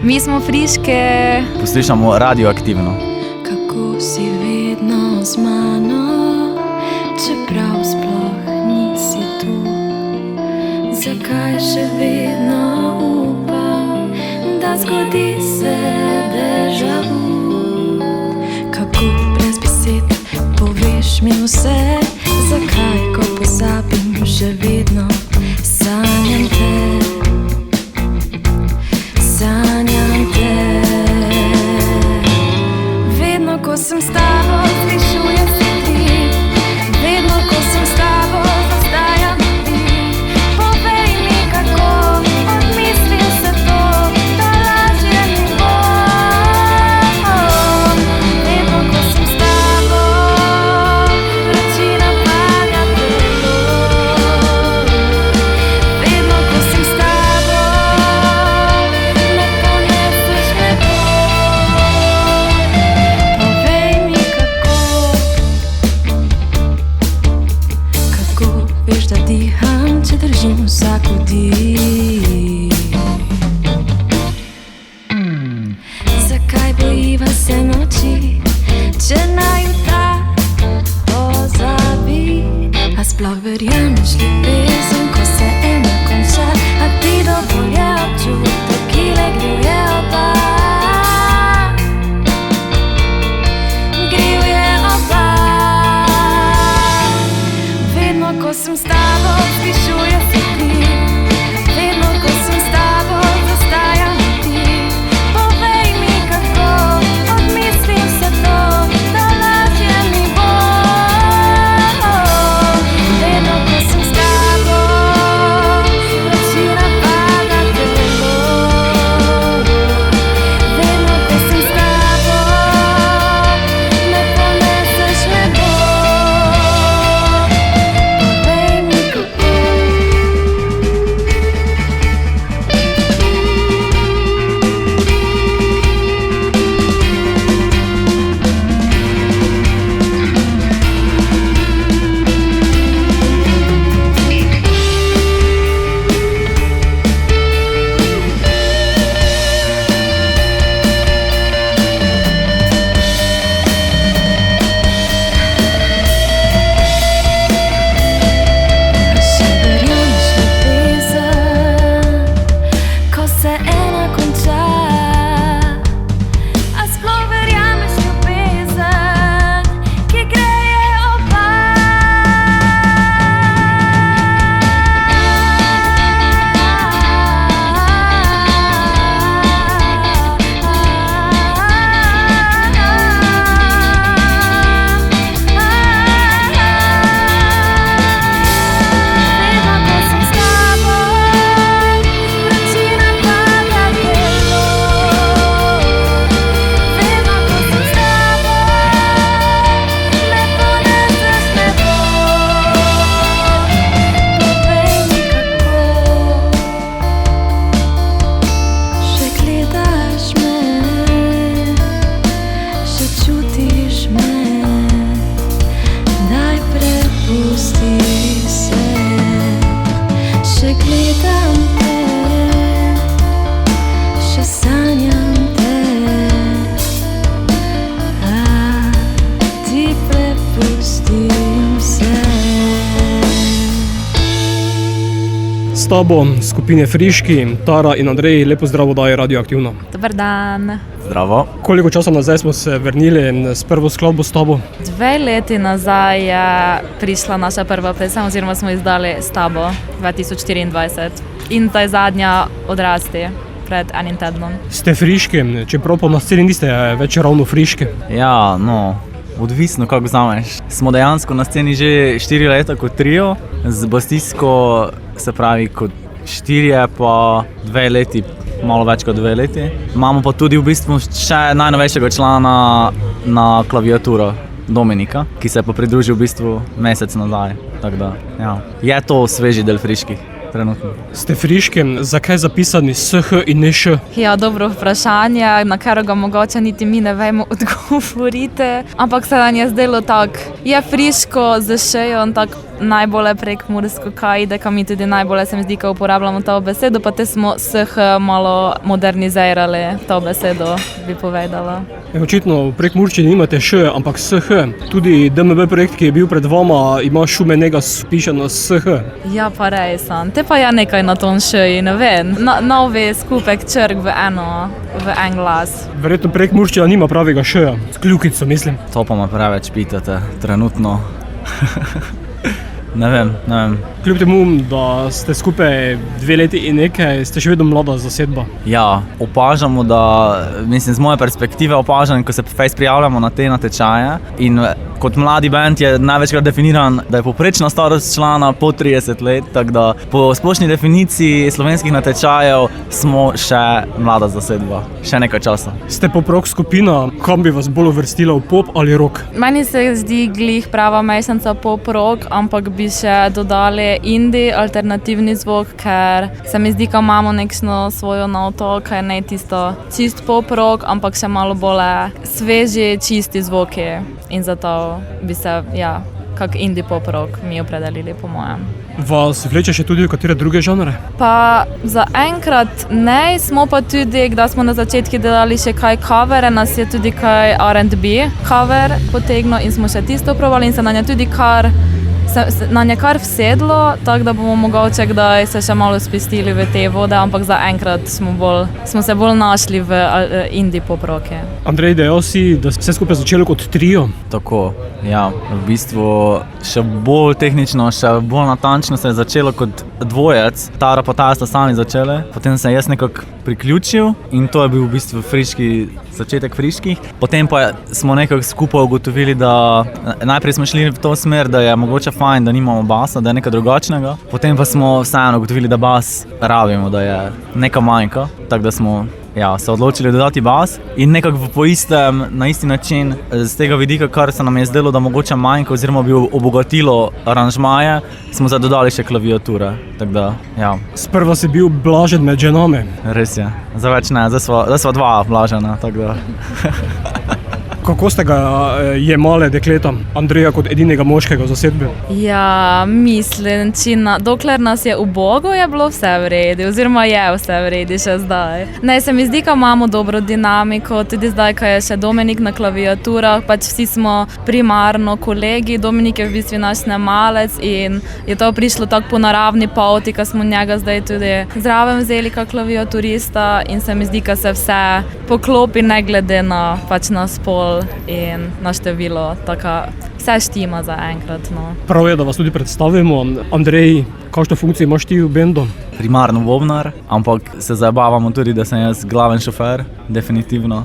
Mi smo friške. Poslušamo Radioaktivno. Kako si vedno z mano, čeprav sploh nisi tu. Zakaj še vedno upam, da zgodi se déjà vu? Kako brez besed poveš mi vse, zakaj, ko pozabim, še vedno sanjam te. Sanjam te. Vedno, ko sem s tabo, slišujem se ti. Vedno, ko sem s tabo, zastajam ti. Povej mi, kako odmislim se to, da lažje mi bo. Vedno, ko sem s tabo, vročina pada telo. Vedno, ko sem s tabo, me poneseš nebo. Povej mi, kako veš, da diham, če držim vsak vdih. Zakaj bojiva se noči, če naju ta pozabi? A sploh verjameš ljubezen, ko se ena konča? A ti dovolj je občutek, ki le grije oba? Grije oba. Vedno, ko sem s tabo, zvišuje se ti. Vedno, ko sem s tabo, zastajam ti. Povej mi, kako odmislim se to, da lažje mi bo. Vedno, ko sem s tabo, vročina pada telo. Vedno, ko sem s tabo, me poneseš nebo. Povej mi, kako. Še verjameš ljubezen, ko se ena konča? A sploh verjameš ljubezen, ki greje oba? Vedno, ko sem s tabo, vročina pada telo. Vedno, ko sem s tabo, me poneseš nebo. Povej mi, kako. Še gledaš me, še čutiš me. Daj, prepusti se. Še gledam te, še sanjam te. A ti prepustim se. S tabo skupine Friški, Tara in Andrej, lepo zdrav daje Radioaktivno. Dober dan. Zdravo. Koliko časa nazaj smo se vrnili s prvo skladbo s tabo? 2 leti nazaj je prišla naša prva pesem, oziroma smo izdali s tabo 2024. In ta je zadnja Odrasti pred enim tednom. Ste friški, čeprav pa na sceni niste več ravno friški. Ja, no, odvisno kako vzameš. Smo dejansko na sceni že 4 leta kot trio, z basistko, se pravi kot 4, pa 2 leti, malo več kot 2 leti. Imamo pa tudi v bistvu še najnovejšega člana na klaviaturo, Dominika, ki se je pa pridružil v bistvu mesec nazaj. Tako da, ja, je to sveži del friških. trenutno. Ste friški, zakaj zapisani SH in ne Š? Ja, dobro vprašanje, na katerega mogoče niti mi ne vemo odgovoriti, ampak se nam je zdelo tako, je friško z šejo, tako najbolje prekmursko, kaj ide, kam mi tudi najbolje se mi zdi, ko uporabljamo to besedo, pa te smo SH malo modernizirali to besedo, bi povedala. Očitno v Prekmurščini nimate š, ampak SH. Tudi DMB projekt, ki je bil pred vama, ima šumenega spišeno SH. Ja, pa res sem. Te pa ja nekaj na tom še in ne vem. Novi skupek črk v en glas. Verjetno Prekmurščina nima pravega š, s kljukico mislim. To pa me preveč pitate, trenutno. Ne vem. Kljub temu, da ste skupaj 2 leti in nekaj, ste še vedno mlada zasedba. Ja, opažamo, da, mislim, z moje perspektive opažam, ko se fejst prijavljamo na te natečaje in kot mladi band je največkrat definiran, da je povprečna starost člana po 30 let, tako da po splošni definiciji slovenskih natečajev smo še mlada zasedba, še nekaj časa. Ste pop-rock skupina, kam bi vas bolj uvrstila, v pop ali rock? Meni se zdi glih prava mešanica pop-rock, ampak bi še dodali indie, alternativni zvok, ker se mi zdi, da imamo nekšno svojo noto, kaj ne tisto čist pop-rock, ampak še malo bolj sveži, čisti zvoki. In zato bi se, kak indie pop-rock mi opredelili, po mojem. Vas vleče še tudi v katere druge žanre? Pa zaenkrat ne, smo pa tudi, kdaj smo na začetku delali še kaj covere, nas je tudi kaj R&B cover potegnil in smo še tisto probali in se na nje tudi kar vsedlo, tako da bomo mogoče kdaj se še malo spustili v te vode, ampak zaenkrat smo se bolj našli v indie pop-rocke. Andrej, dejal si, da se skupaj začelo kot trio. Tako, ja, v bistvu še bolj tehnično, še bolj natančno se je začelo kot dvojec. Tara pa Taja sta sami začeli, potem sem jaz nekako priključil in to je bil v bistvu začetek friških. Potem pa smo nekako skupaj ugotovili, da najprej smo šli v to smer, da je mogoče fajn, da nimamo basa, da je nekaj drugačnega. Potem pa smo vseeno ugotovili, da bas rabimo, da je neka manjka, tako da smo se odločili dodati bas in nekako na isti način z tega vidika, kar se nam je zdelo, da mogoče manjka oziroma bi obogatilo aranžmaje, smo dodali še klaviature, tako da, ja. Sprva si bil Blažen med ženami. Res je, zdaj več ne, zdaj sva dva Blažena, tako da. Kako ste ga jemale dekleta, Andreja kot edinega moškega v zasedbi? Ja, mislim, dokler nas je ubogo, je bilo vse v redu, oziroma je vse v redu še zdaj. Ne, se mi zdi, da imamo dobro dinamiko, tudi zdaj, ko je še Dominik na klaviaturah, pač vsi smo primarno kolegi, Dominik je v bistvu naš snemalec in je to prišlo tako po naravni poti, ko smo njega zdaj tudi zraven vzeli kot klaviaturista in se mi zdi, da se vse poklopi ne glede na pač na spol in na število, tako vse štima za enkrat. No. Prav je, da vas tudi predstavimo. Andrej, kakšno funkcijo imaš ti v bendu? Primarno bobnar, ampak se zabavamo tudi, da sem jaz glaven šofer, definitivno,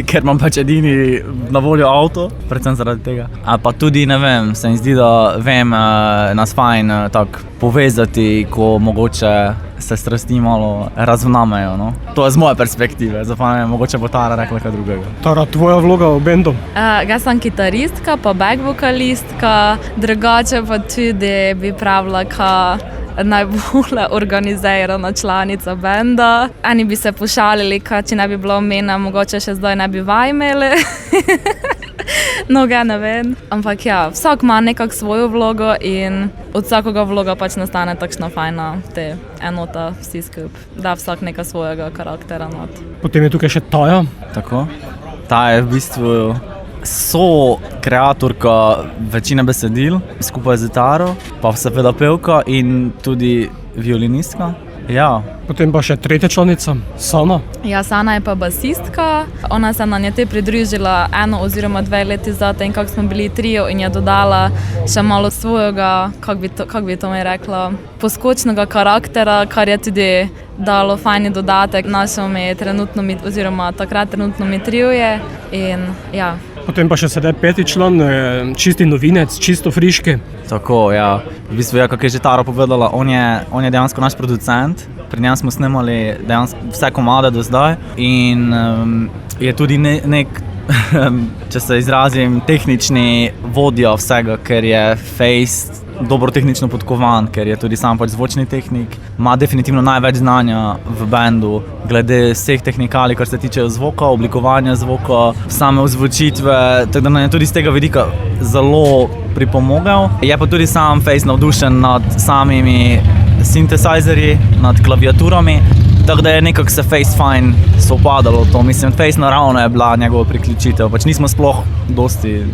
ker imam pač edini na voljo avto, predvsem zaradi tega. A pa tudi, ne vem, se mi zdi, da nas fajn tako povezati, ko mogoče se strasti malo razvnamejo, no. To je z moje perspektive, zdaj pa ne vem, mogoče bo Tara rekla kaj drugega. Tara, tvoja vloga v bendu? Jaz sem kitaristka, pa back vokalistka, drugače pa tudi bi pravila, najbolj organizirana članica benda. Eni bi se pošalili, če ne bi bilo mene, mogoče še zdaj ne bi vaj imeli. No, ne vem. Ampak ja, vsak ima nekako svojo vlogo in od vsakega vloga pač nastane takšna fajna enota, vsi skupaj. Da vsak neka svojega karaktera not. Potem je tukaj še Taja. Tako. Taja je v bistvu kreatorka večine besedil, skupaj z Taro, pa seveda pevka in tudi violinistka. Ja. Potem pa še tretja članica, Sana. Ja, Sana je pa basistka. Ona se nam je te pridružila 1 oziroma 2 leti zatem, in kako smo bili trio in je dodala še malo svojega, kako bi to mi rekla, poskočnega karaktera, kar je tudi dalo fajni dodatek našemu takrat trenutno triju in ja. Potem pa še sedaj 5. član, čisti novinec, čisto friški. Tako, ja. V bistvu, kako je že Tara povedala, on je dejansko naš producent. Pri njem smo snemali vse komade do zdaj in je tudi če se izrazim, tehnični vodja vsega, ker je fejst dobro tehnično podkovan, ker je tudi sam pač zvočni tehnik. Ima definitivno največ znanja v bendu, glede vseh tehnikali, kar se tiče zvoka, oblikovanja zvoka, same ozvočitve, tako da nam je tudi z tega vidika zelo pripomogel. Je pa tudi sam Face navdušen nad samimi synthesizerji, nad klaviaturami, tako da je nekako se Face fajn sopadalo to. Mislim, Face naravno je bila njegova priključitev, pač nismo sploh dosti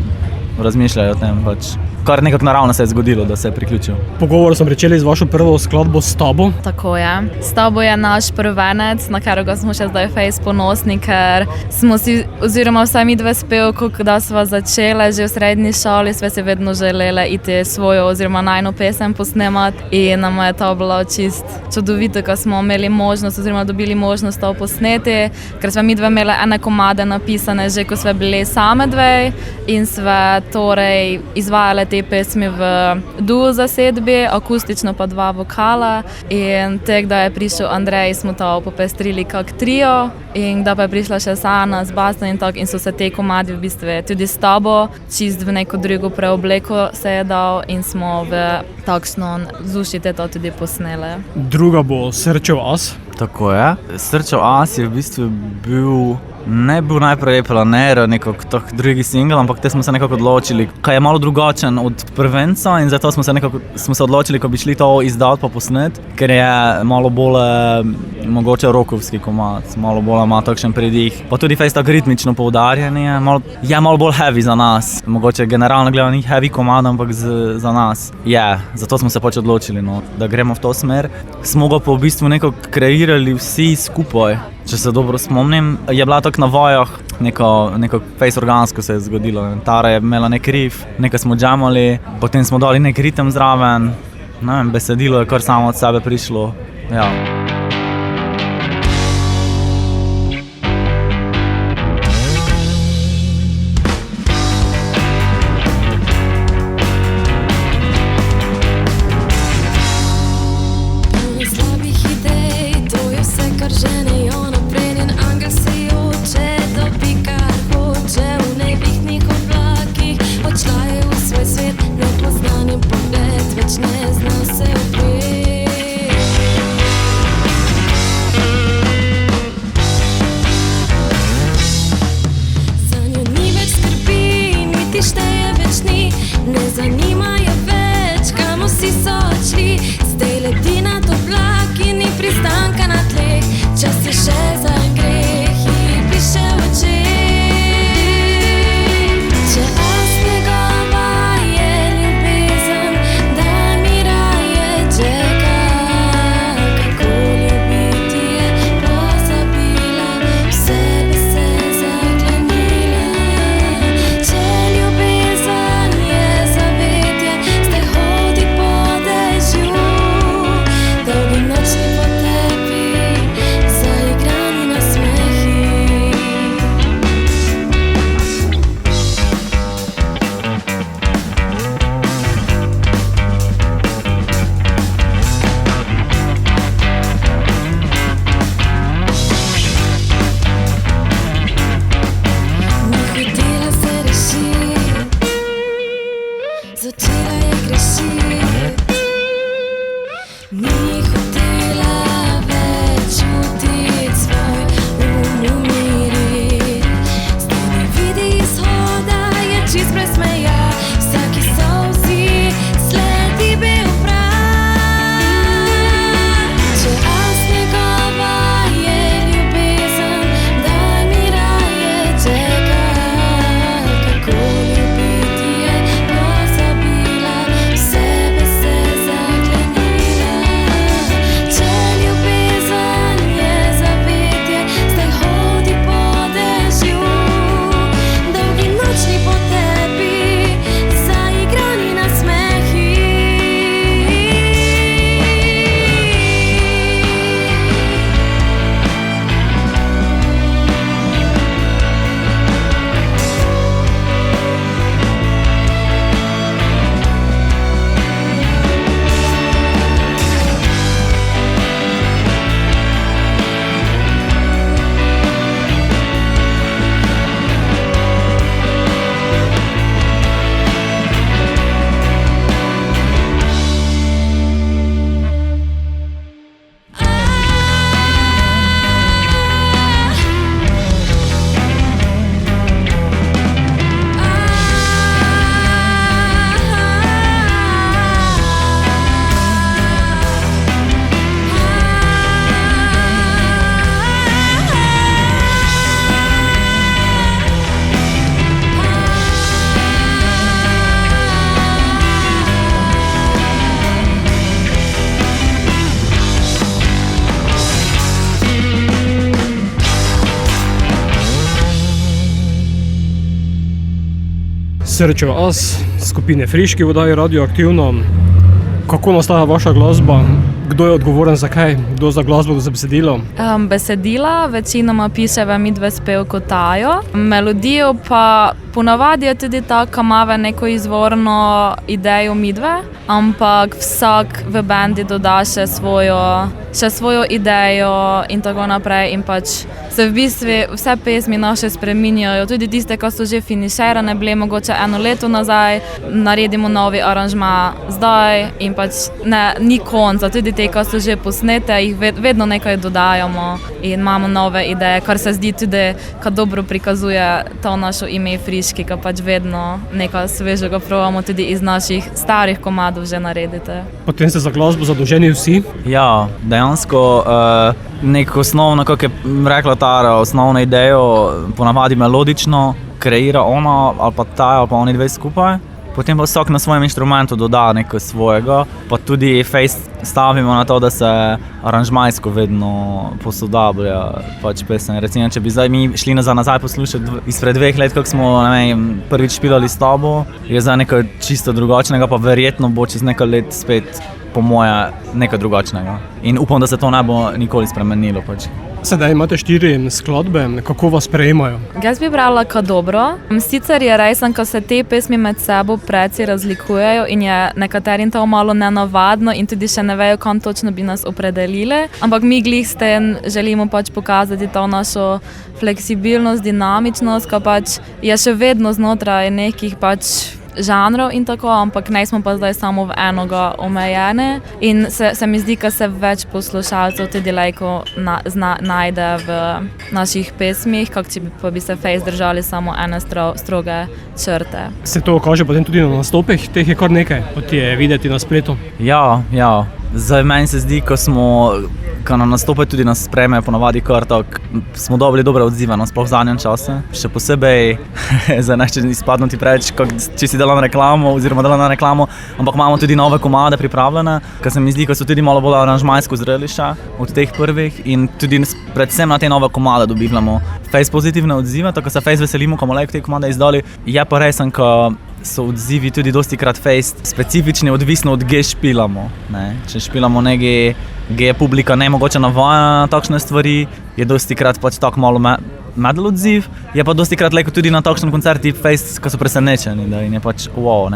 razmišljali o tem, pač kar nekako naravno se je zgodilo, da se je priključil. Pogovor smo začeli z vašo prvo skladbo S tabo. Tako je. S tabo je naš prvenec, na katerega smo še zdaj Face ponosni, ker smo si, oziroma vsaj mi dve spevko, da sva začele že v srednji šoli, sve si vedno želele iti svojo oziroma najno pesem posnemati in nam je to bilo čist čudovito, ko smo imeli možnost oziroma dobili možnost to posneti, ker sva mi dve imeli ene komade napisane že, ko sva bili same dve in sva torej izvajale te pesmi v duo zasedbi, akustično pa dva vokala in tek, da je prišel Andrej, smo to popestrili kak trio in da pa je prišla še Sana z basom in tako in so se te komadi v bistvu tudi S tabo čist v neko drugo preobleko se je dal in smo v takšno zušite to tudi posnele. Druga bo Srčev as. Tako je. Srčev as je v bistvu bil najprej Planer, nekako tak drugi singel, ampak te smo se nekako odločili, kaj je malo drugačen od prvenca in zato smo se odločili, ko bi šli to izdati pa posnet, ker je malo bolj mogoče rockovski komad, malo bolj ima takšen pridih, pa tudi Face tako ritmično poudarjen je malo bolj heavy za nas, mogoče generalno gledano ni heavy komad, ampak za nas je, zato smo se pač odločili, no, da gremo v to smer. Smo ga pa v bistvu nekako kreirali vsi skupaj. Če se dobro spomnim, je bila tako na vajah, neko Face organsko se je zgodilo. Tara je imela nek riff, nekaj smo jamali, potem smo dali nek ritem zraven, ne vem, besedilo je kar samo od sebe prišlo. Ja. Srečo As, skupine Friški v oddaji Radioaktivno. Kako nastaja vaša glasba? Kdo je odgovoren za kaj? Kdo za glasbo, kdo za besedilo? Besedila večinoma piševa midve s pevko Tajo, melodijo pa ponavadi je tudi ta, ki ima neko izvorno idejo midve, ampak vsak v bendi doda še svojo idejo in tako naprej in pač se v bistvu vse pesmi naše spreminjajo, tudi tiste, ki so že finiširane, bile mogoče 1 leto nazaj, naredimo novi aranžma zdaj in pač ni konca, tudi te, ki so že posnete, jih vedno nekaj dodajamo in imamo nove ideje, kar se zdi tudi, kar dobro prikazuje to našo ime Friški, ki pač vedno nekaj svežega probamo tudi iz naših starih komadov že naredite. Potem ste za glasbo zadolženi vsi? Ja, dejansko neko osnovno, kako je rekla Tara, osnovno idejo ponavadi melodično kreira ona ali pa Taja ali pa oni dve skupaj. Potem pa vsak na svojem inštrumentu doda nekaj svojega, pa tudi face stavimo na to, da se aranžmajsko vedno posodablja pač pesem. Recimo, če bi zdaj mi šli nazaj poslušati izpred 2 let, kako smo prvič špilali s tabo, je zdaj nekaj čisto drugačnega, pa verjetno bo čez nekaj let spet po moje nekaj drugačnega. In upam, da se to ne bo nikoli spremenilo pač. Sedaj imate 4 skladbe, kako vas sprejemajo? Jaz bi brala kar dobro. Sicer je res, ko se te pesmi med sabo precej razlikujejo in je nekaterim to malo nenavadno in tudi še ne vejo, kam točno bi nas opredelili. Ampak mi glih s tem želimo pač pokazati to našo fleksibilnost, dinamičnost, ki pač je še vedno znotraj nekih pač žanrov in tako, ampak ne smo pa zdaj samo v enoga omejene in se mi zdi, da se več poslušalcev tudi lejko najde v naših pesmih, kako če pa bi se fejs držali samo ene stroge črte. Se to kaže potem tudi na nastopih? Teh je kar nekaj, kot je videti na spletu. Ja. Zdaj meni se zdi, ko na nastope tudi nas sprejmejo ponavadi kar tako, smo dobili dobre odzive, sploh v zadnjem času. Še posebej, zdaj neče izpadno ti preveč, če si delal reklamo oziroma delal na reklamo, ampak imamo tudi nove komade pripravljene, ker se mi zdi, ko so tudi malo bolj aranžmajsko zreli še od teh prvih in tudi predvsem na te nove komade dobivamo fejs pozitivne odzive, tako se fejs veselimo, ko bomo te komade izdali. Je pa resen, ko so odzivi tudi dostikrat fejs specifični, odvisno od ge špilamo. Če špilamo neki ge publika ne mogoče navajena na takšne stvari, je dostikrat pač tako malo medel odziv, je pa dostikrat lejko tudi na takšnem koncerti fejs, ko so presenečeni, da je pač wow,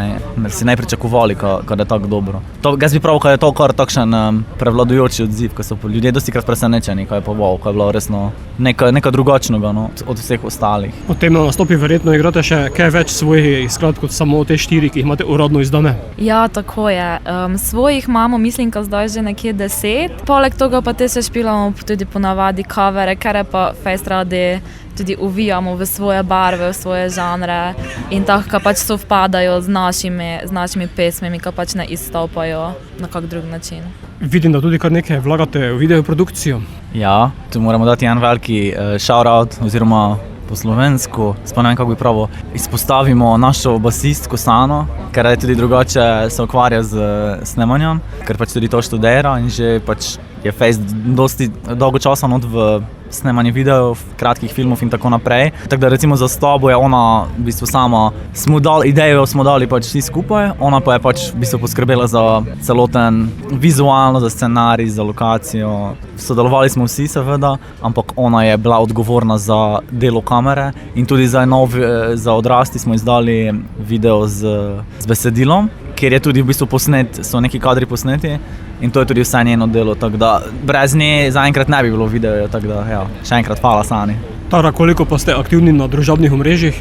si ne pričakovali, ko je tako dobro. Jaz bi pravil, ko je to kar takšen prevladujoči odziv, ko so ljudje dostikrat presenečeni, ko je pa wow, ko je bilo resno nekaj drugačnega od vseh ostalih. Potem na nastopi verjetno igrate še kaj več svojih skladb kot samo te 4, ki jih imate uradno izdane. Ja, tako je. Svojih imamo, mislim, da zdaj že nekje 10. Poleg tega pa te se špilamo tudi ponavadi covere, ker je pa fejs radi tudi uvijamo v svoje barve, v svoje žanre in tako, ki pač sovpadajo z našimi pesmimi, ki pač ne izstopajo na kak drug način. Vidim, da tudi kar nekaj vlagate v videoprodukcijo. Ja, tu moramo dati en veliki shout-out oziroma po slovensko, spomnim, kako bi pravo izpostavimo našo basistko Sano, ker je tudi drugače se ukvarja z snemanjem, ker pač tudi to študira in že pač je fejs dosti dolgo časa not v snemanje videov, kratkih filmov in tako naprej. Tako da recimo za Stobo je ona v bistvu sama, idejo smo dali pač vsi skupaj, ona pa je pač v bistvu poskrbela za celoten vizualno, za scenarij, za lokacijo. Sodelovali smo vsi seveda, ampak ona je bila odgovorna za delo kamere in tudi za odrasti smo izdali video z besedilom, kjer je tudi v bistvu so neki kadri posneti in to je tudi vse njeno delo, tako da brez nje zaenkrat ne bi bilo videa, tako da ja, še enkrat hvala Sani. Tara, koliko pa ste aktivni na družabnih omrežjih?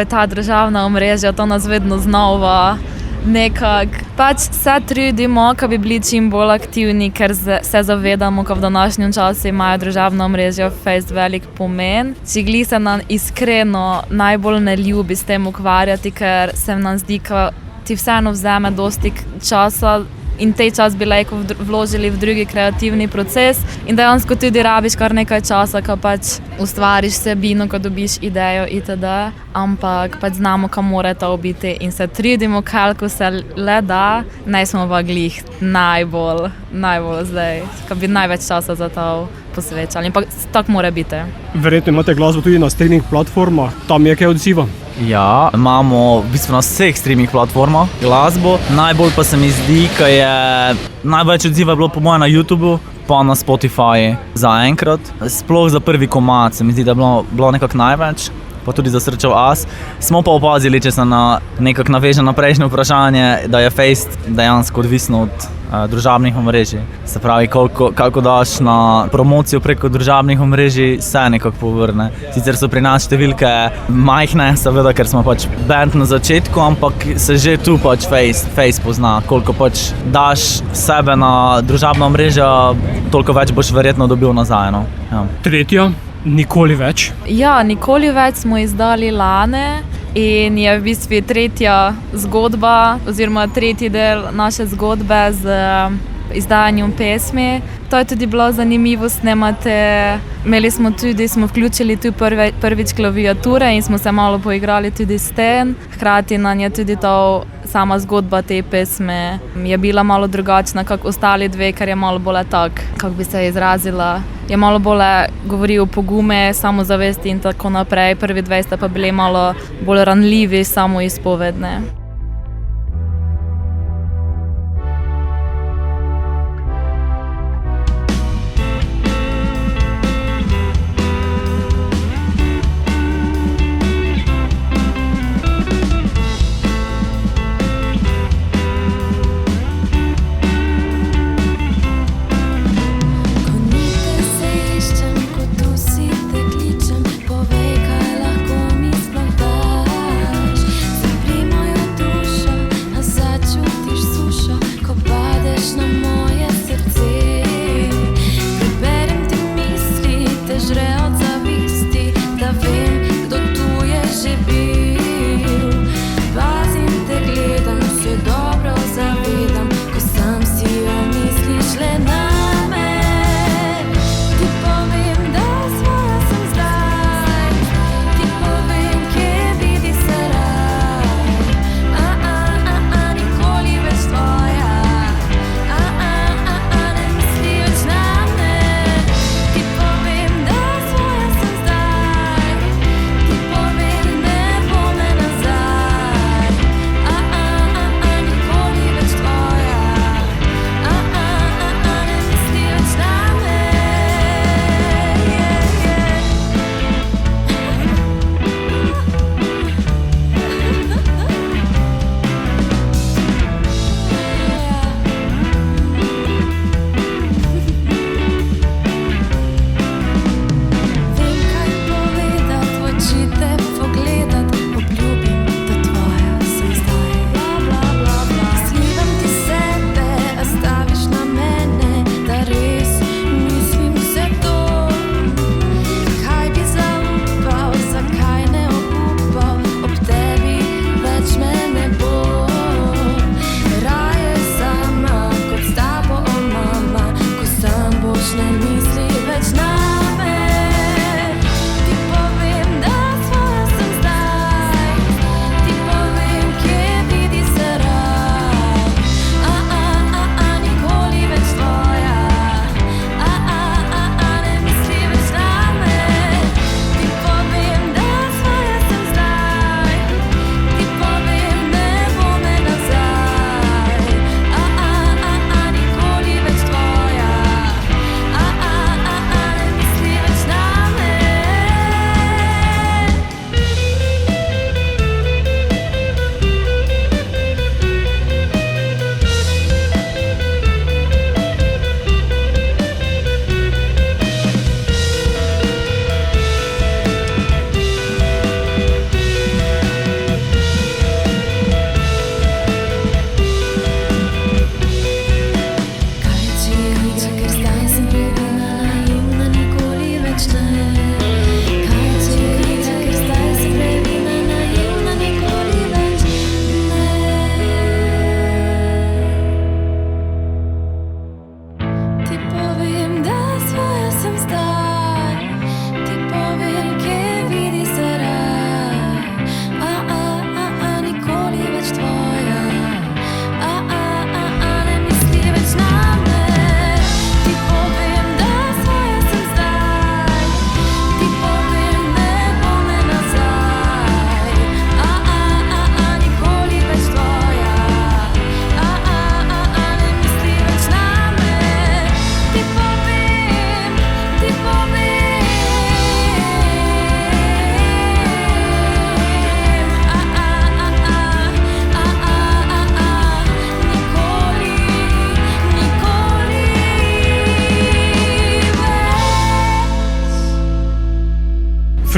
Ta družabna omrežja, to nas vedno znova nekako pač se trudimo, da bi bili čim bolj aktivni, ker se zavedamo, da v današnjem času imajo družabna omrežja fejs velik pomen. Čigli se nam iskreno najbolj ne ljubi s tem ukvarjati, ker se nam zdi, da ti vseeno vzame dosti časa in tej čas bi lejko vložili v drugi kreativni proces in dejansko tudi rabiš kar nekaj časa, ko pač ustvariš vsebino, ko dobiš idejo itd. Ampak pač znamo, kam mora to biti in se trudimo, koliko se le da, ne smo pa glih najbolj zdaj, ko bi največ časa za to posvečali, ampak tako mora biti. Verjetno imate glasbo tudi na streaming platformah, tam je kaj odziva? Ja, imamo v bistvu na vseh streaming platformah glasbo. Najbolj pa se mi zdi, da je največ odziva bilo po mojem na YouTubu, pa na Spotify zaenkrat. Sploh za prvi komad se mi zdi, da je bilo nekako največ. Pa tudi za Srečev as. Smo pa opazili, če se nekako naveže na prejšnje vprašanje, da je Face dejansko odvisno od družabnih omrežij. Se pravi, koliko daš na promocijo preko družabnih omrežij, se nekako povrne. Sicer so pri nas številke majhne, seveda, ker smo pač band na začetku, ampak se že tu pač Face pozna. Koliko pač daš sebe na družabna omrežja, toliko več boš verjetno dobil nazaj. No? Ja. Tretja, nikoli več. Ja, nikoli več smo izdali lane in je v bistvu tretja zgodba oziroma tretji del naše zgodbe z izdajanjem pesmi. To je tudi bilo zanimivo snemati. Smo vključili tu prvič klaviature in smo se malo poigrali tudi s tem. Hkrati nam je tudi to sama zgodba te pesme je bila malo drugačna kot ostali dve, ker je malo bolj tak, kako bi se izrazila, je malo bolj govoril o pogume, samozavesti in tako naprej. Prvi dve sta pa bili malo bolj ranljivi, samoizpovedne. Povej, kaj lahko mi sploh daš.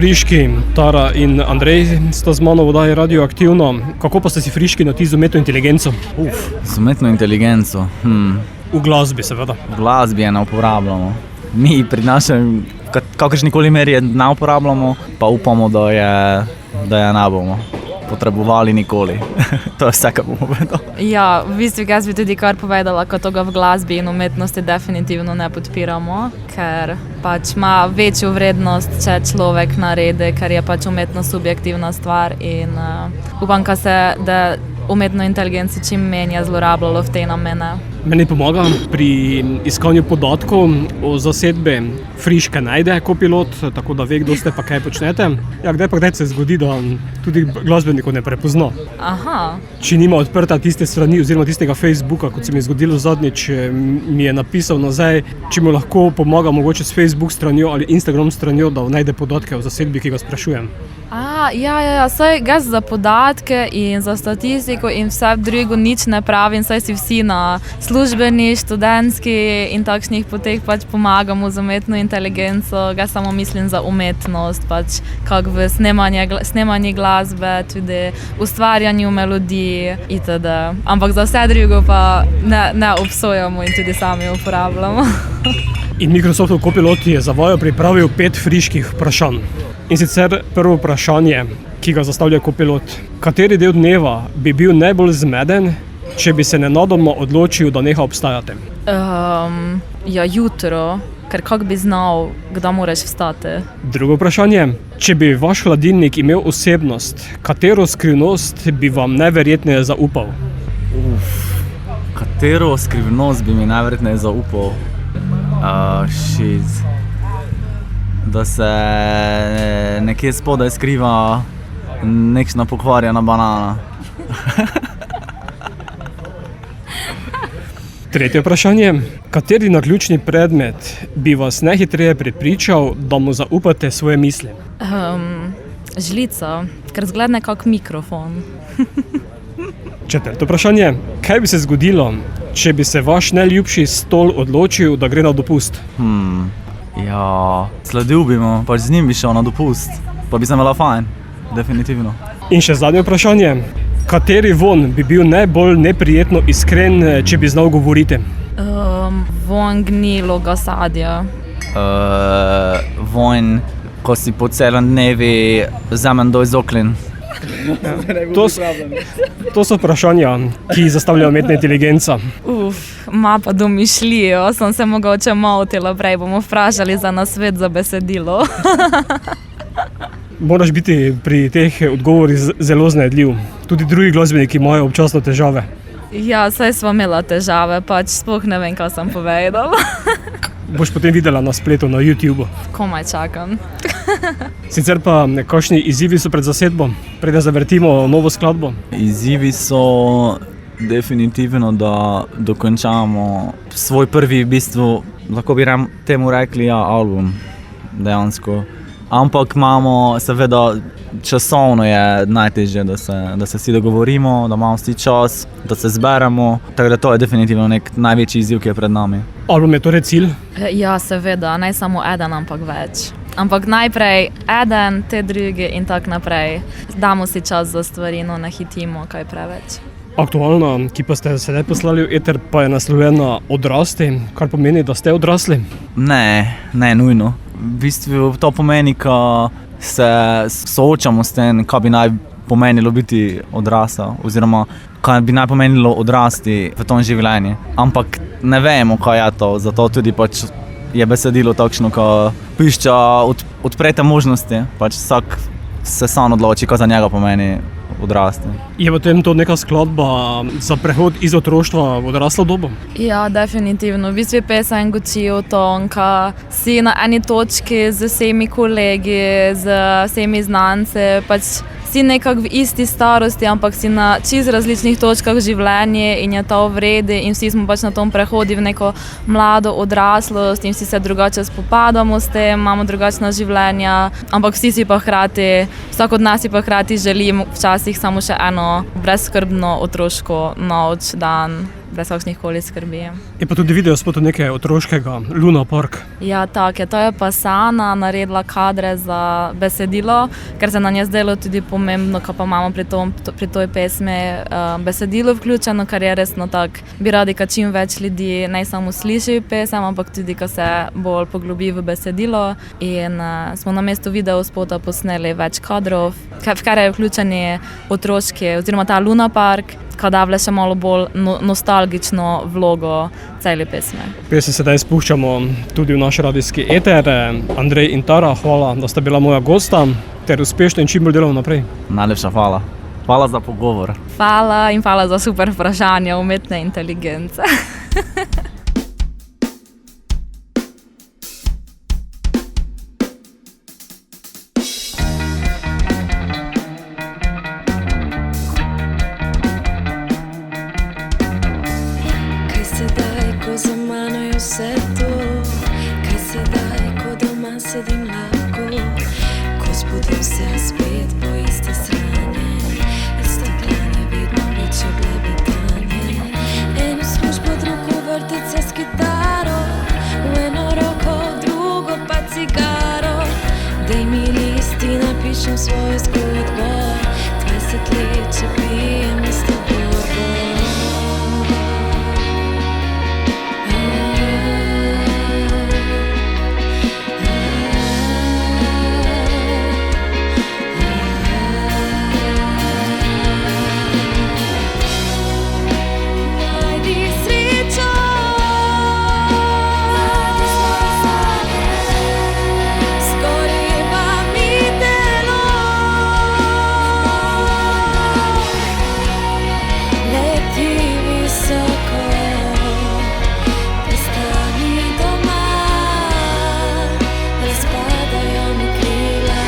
Friški, Tara in Andrej sta z mano v oddaji Radioaktivno. Kako pa ste si Friški na ti z umetno inteligenco? Z umetno inteligenco. V glasbi seveda. V glasbi je ne uporabljamo. Mi pri našem kakršnikoli meri je ne uporabljamo, pa upamo, da je ne bomo potrebovali nikoli. To je vse, kar bomo povedali. Ja, v bistvu jaz bi tudi kar povedala, ko tega v glasbi in umetnosti definitivno ne podpiramo, ker pač ima večjo vrednost, če človek naredi, ker je pač umetnost subjektivna stvar in upam, da umetno inteligenco čim manj je zlorabljalo v te namene. Meni pomaga pri iskanju podatkov o zasedbi. Friške najde kopilot, tako da ve, kdo ste pa kaj počnete. Ja, kdaj se zgodi, da tudi glasbenikov ne prepozna. Aha. Če nima odprta tiste strani oziroma tistega Facebooka, kot se mi je zgodilo zadnjič, mi je napisal nazaj, če mu lahko pomaga mogoče s Facebook stranjo ali Instagram stranjo, da najde podatke o zasedbi, ki ga sprašujem. Ja, saj jaz za podatke in za statistiko in vse drugo nič ne pravim, saj si vsi na službeni, študentski in takšnih poteh pač pomagamo z umetno inteligenco, jaz samo mislim za umetnost, pač kak v snemanju glasbe, tudi ustvarjanju melodij itd. Ampak za vse drugo pa ne obsojamo in tudi sami uporabljamo. In Microsoftov kopilot je za vaju pripravil 5 friških vprašanj. In sicer prvo vprašanje, ki ga zastavlja kopilot. Kateri del dneva bi bil najbolj zmeden, če bi se nenadoma odločil, da neha obstajati? Ja, jutro, ker kak bi znal, kdaj moraš vstati. Drugo vprašanje. Če bi vaš hladilnik imel osebnost, katero skrivnost bi vam najverjetneje zaupal? Katero skrivnost bi mi najverjetneje zaupal? Da se nekje spodaj skriva nekšna pokvarjena banana. Tretje vprašanje. Kateri naključni predmet bi vas najhitreje prepričal, da mu zaupate svoje misli? Žlica, ker zgleda kak mikrofon. Četrto vprašanje. Kaj bi se zgodilo, če bi se vaš najljubši stol odločil, da gre na dopust? Ja, sledil bi mu, pač z njim bi šel na dopust, pa bi se imela fajn, definitivno. In še zadnje vprašanje. Kateri von bi bil najbolj neprijetno iskren, če bi znal govoriti? Von gniloga sadja. Von, ko si po celem dnevi vzamem dol iz oklin. To so vprašanja, ki jih zastavlja umetna inteligenca. Ma pa domišljijo, sem se mogoče motila, prej bomo vprašali za nasvet za besedilo. Moraš biti pri teh odgovorih zelo znajdljiv. Tudi drugi glasbeniki imajo občasno težave. Ja, saj sva imela težave, pač sploh ne vem, kaj sem povedala. Boš potem videla na spletu, na YouTubeu. Komaj čakam. Sicer pa, kakšni izzivi so pred zasedbo, preden zavrtimo novo skladbo? Izzivi so definitivno, da dokončamo svoj prvi, v bistvu, lahko bi temu rekli, album, dejansko. Ampak imamo, seveda, časovno je najtežje, da se vsi dogovorimo, da imamo vsi čas, da se zberemo. Tako da to je definitivno nek največji izziv, ki je pred nami. Album je torej cilj? Ja, seveda, ne samo eden, ampak več. Ampak najprej eden, te drugi in tak naprej. Damo si čas za stvari, no ne hitimo kaj preveč. Aktualna, ki pa ste sedaj poslali v eter, pa je naslovljena Odrasti, kar pomeni, da ste odrasli? Ne nujno. V bistvu to pomeni, ko se soočamo s tem, kaj bi naj pomenilo biti odrasel, oziroma kaj bi naj pomenilo odrasti v tom življenju. Ampak ne vemo, kaj je to, zato tudi pač je besedilo takšno, ko pišča odprete možnosti, pač vsak se sam odloči, kaj za njega pomeni odrasti. Je potem to neka skladba za prehod iz otroštva v odraslo dobo? Ja, definitivno. V bistvu pesem guči o tom, ka si na eni točki z vsemi kolegi, z vsemi znanci, pač si nekako v isti starosti, ampak si na čisto različnih točkah življenja in je to vredi in vsi smo pač na tom prehodi v neko mlado odraslost in vsi se drugače spopadamo s tem, imamo drugačna življenja, ampak vsi si pa hkrati, vsak od nas si pa hkrati želi včasih samo še eno brezskrbno otroško noč, dan brez kakšnih koli skrbi. Je pa tudi video spod nekaj otroškega, Luna Park. Ja, tako je. To je pa Sana naredila kadre za besedilo, ker se nam je zdelo tudi pomembno, ko pa imamo pri toj pesmi besedilo vključeno, kar je resno tako. Bi radi, ka čim več ljudi ne samo sliši pesem, ampak tudi, ko se bolj poglobi v besedilo. In smo na mestu videospota posneli več kadrov, v kar je vključeni otroški, oziroma ta Luna Park, ko davlja še malo bolj nostalgično vlogo cele pesme. Pesem sedaj spuščamo tudi v naš radijski eter. Andrej in Tara, hvala, da sta bila moja gosta, ter uspešno in čim bolj delamo naprej. Najlepša hvala. Hvala za pogovor. Hvala in hvala za super vprašanje umetne inteligence. Kaj sedaj, ko za mano je vse to? Kaj sedaj, ko doma sedim lahko? Ko zbudim se spet po iste sranje, isto klanje, vedno večje blebetanje. Eno službo, drugo vrtece s kitaro, v eno roko, v drugo pa cigaro. Dej mi list in napišem svojo zgodbo, 20 let, če pijem isto borbo. Najdi srečo, zgoreva mi telo. Leti visoko, pristani doma, razpadajo mi krila.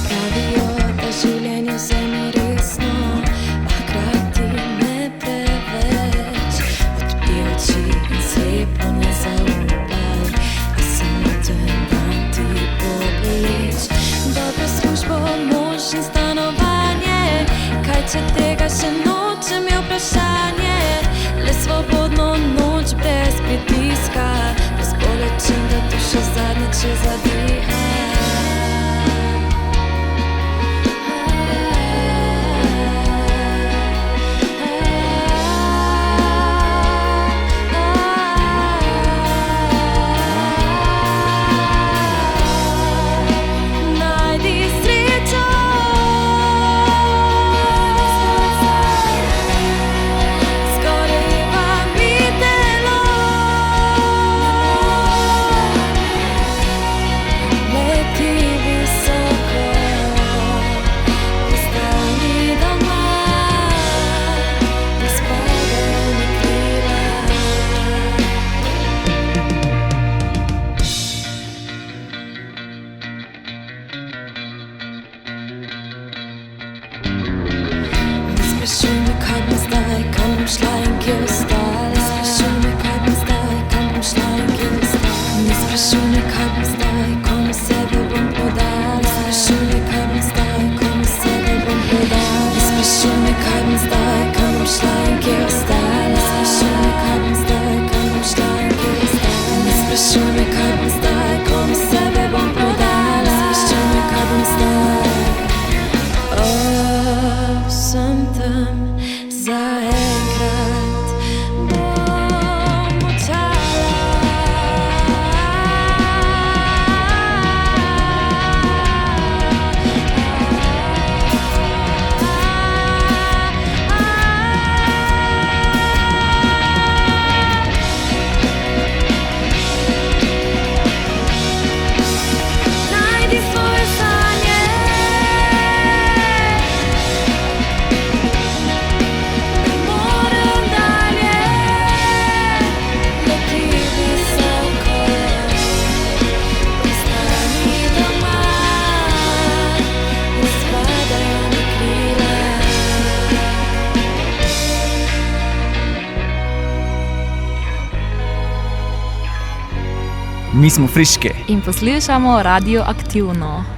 Pravijo, da življenje vzemi resno, a hkrati ne preveč. Odpri oči in slepo ne zaupaj, a samo ten dan ti bo boleč. Dobro službo, mož in stanovanje, kaj če tega še nočem, je vprašanje. Le svobodno noč brez pritiska, brez bolečin, da duša zadnjič že zadiha. Najdi srečo, zgoreva mi telo. Leti visoko, pristani doma, razpadajo mi krila. Ne sprašuj me, kaj bom zdaj, kam bom šla in kje ostala. Ne sprašuj me, kaj bom zdaj, kam bom šla in kje ostala. Ne sprašuj me, kaj bom zdaj, komu sebe bom podala. Ne sprašuj me, kaj bom zdaj, komu sebe bom podala. Ne sprašuj me, kaj bom zdaj, kam bom šla in kje ostala. Ne sprašuj me, kaj bom zdaj, kam bom šla in kje ostala. Ne sprašuj me, kaj bom zdaj, komu sebe bom podala. Ne sprašuj me, kaj bom zdaj. Sem tam zaenkrat bom molčala. Najdi svoje sanje, Mi smo friški. In poslušamo Radioaktivno.